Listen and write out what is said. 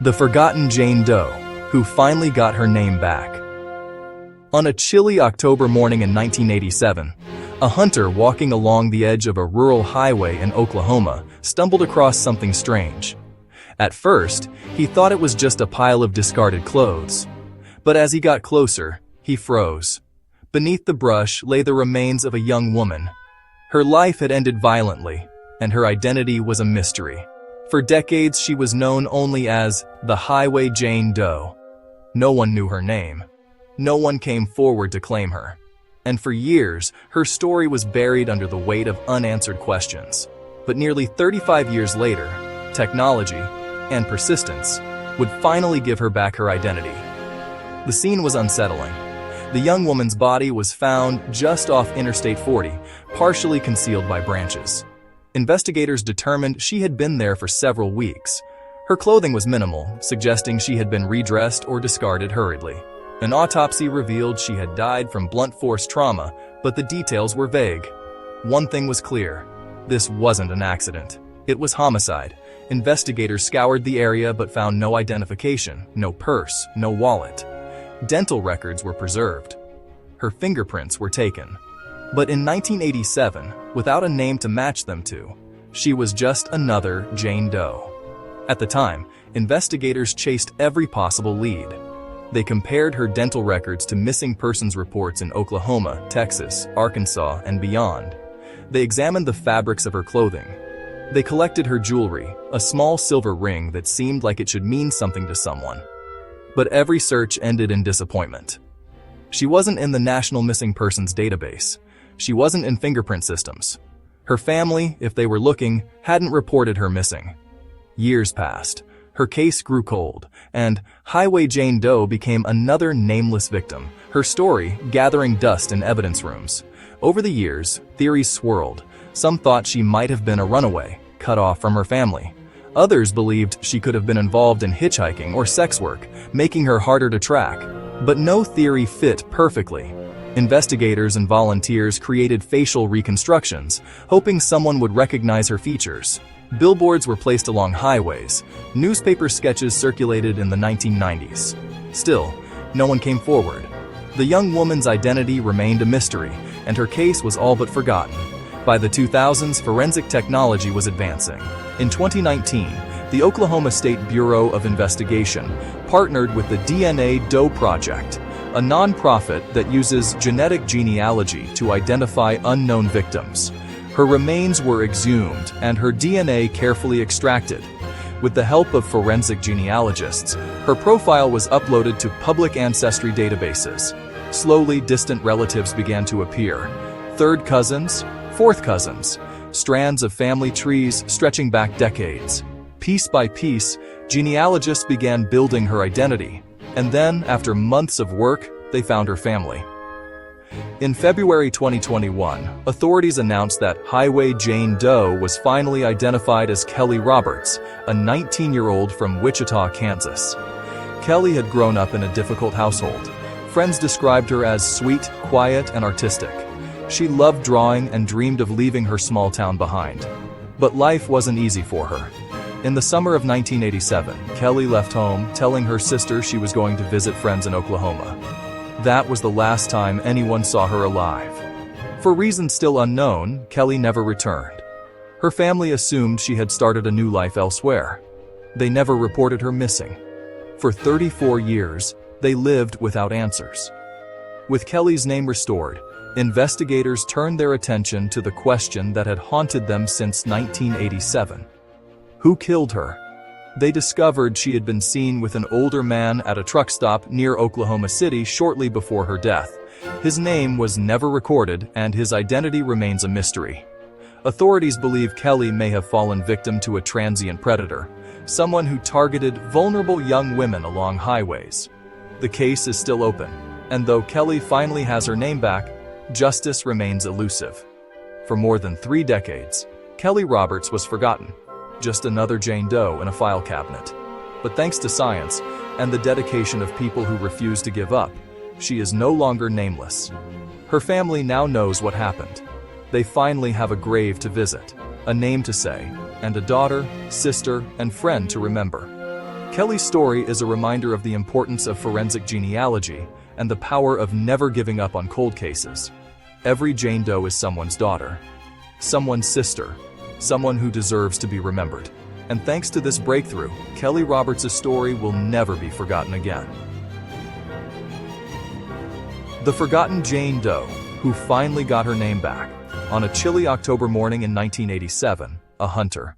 The forgotten Jane Doe, who finally got her name back. On a chilly October morning in 1987, a hunter walking along the edge of a rural highway in Oklahoma stumbled across something strange. At first, he thought it was just a pile of discarded clothes. But as he got closer, he froze. Beneath the brush lay the remains of a young woman. Her life had ended violently, and her identity was a mystery. For decades, she was known only as the Highway Jane Doe. No one knew her name. No one came forward to claim her. And for years, her story was buried under the weight of unanswered questions. But nearly 35 years later, technology and persistence would finally give her back her identity. The scene was unsettling. The young woman's body was found just off Interstate 40, partially concealed by branches. Investigators determined she had been there for several weeks. Her clothing was minimal, suggesting she had been redressed or discarded hurriedly. An autopsy revealed she had died from blunt force trauma, but the details were vague. One thing was clear: this wasn't an accident. It was homicide. Investigators scoured the area but found no identification, no purse, no wallet. Dental records were preserved. Her fingerprints were taken. But in 1987, without a name to match them to, she was just another Jane Doe. At the time, investigators chased every possible lead. They compared her dental records to missing persons reports in Oklahoma, Texas, Arkansas, and beyond. They examined the fabrics of her clothing. They collected her jewelry, a small silver ring that seemed like it should mean something to someone. But every search ended in disappointment. She wasn't in the National Missing Persons database. She wasn't in fingerprint systems. Her family, if they were looking, hadn't reported her missing. Years passed. Her case grew cold, and Highway Jane Doe became another nameless victim, her story gathering dust in evidence rooms. Over the years, theories swirled. Some thought she might have been a runaway, cut off from her family. Others believed she could have been involved in hitchhiking or sex work, making her harder to track. But no theory fit perfectly. Investigators and volunteers created facial reconstructions, hoping someone would recognize her features. Billboards were placed along highways. Newspaper sketches circulated in the 1990s. Still, no one came forward. The young woman's identity remained a mystery, and her case was all but forgotten. By the 2000s, forensic technology was advancing. In 2019, the Oklahoma State Bureau of Investigation partnered with the Doe Project, a nonprofit that uses genetic genealogy to identify unknown victims. Her remains were exhumed and her DNA carefully extracted. With the help of forensic genealogists, her profile was uploaded to public ancestry databases. Slowly, distant relatives began to appear. Third cousins, fourth cousins, strands of family trees stretching back decades. Piece by piece, genealogists began building her identity. And then, after months of work, they found her family. In February 2021, authorities announced that Highway Jane Doe was finally identified as Kelly Roberts, a 19-year-old from Wichita, Kansas. Kelly had grown up in a difficult household. Friends described her as sweet, quiet, and artistic. She loved drawing and dreamed of leaving her small town behind. But life wasn't easy for her. In the summer of 1987, Kelly left home, telling her sister she was going to visit friends in Oklahoma. That was the last time anyone saw her alive. For reasons still unknown, Kelly never returned. Her family assumed she had started a new life elsewhere. They never reported her missing. For 34 years, they lived without answers. With Kelly's name restored, investigators turned their attention to the question that had haunted them since 1987. Who killed her? They discovered she had been seen with an older man at a truck stop near Oklahoma City shortly before her death. His name was never recorded, and his identity remains a mystery. Authorities believe Kelly may have fallen victim to a transient predator, someone who targeted vulnerable young women along highways. The case is still open, and though Kelly finally has her name back, justice remains elusive. For more than 3 decades, Kelly Roberts was forgotten. Just another Jane Doe in a file cabinet. But thanks to science and the dedication of people who refuse to give up, she is no longer nameless. Her family now knows what happened. They finally have a grave to visit, a name to say, and a daughter, sister, and friend to remember. Kelly's story is a reminder of the importance of forensic genealogy and the power of never giving up on cold cases. Every Jane Doe is someone's daughter, someone's sister, someone who deserves to be remembered. And thanks to this breakthrough, Kelly Roberts' story will never be forgotten again. The forgotten Jane Doe, who finally got her name back. On a chilly October morning in 1987, a hunter,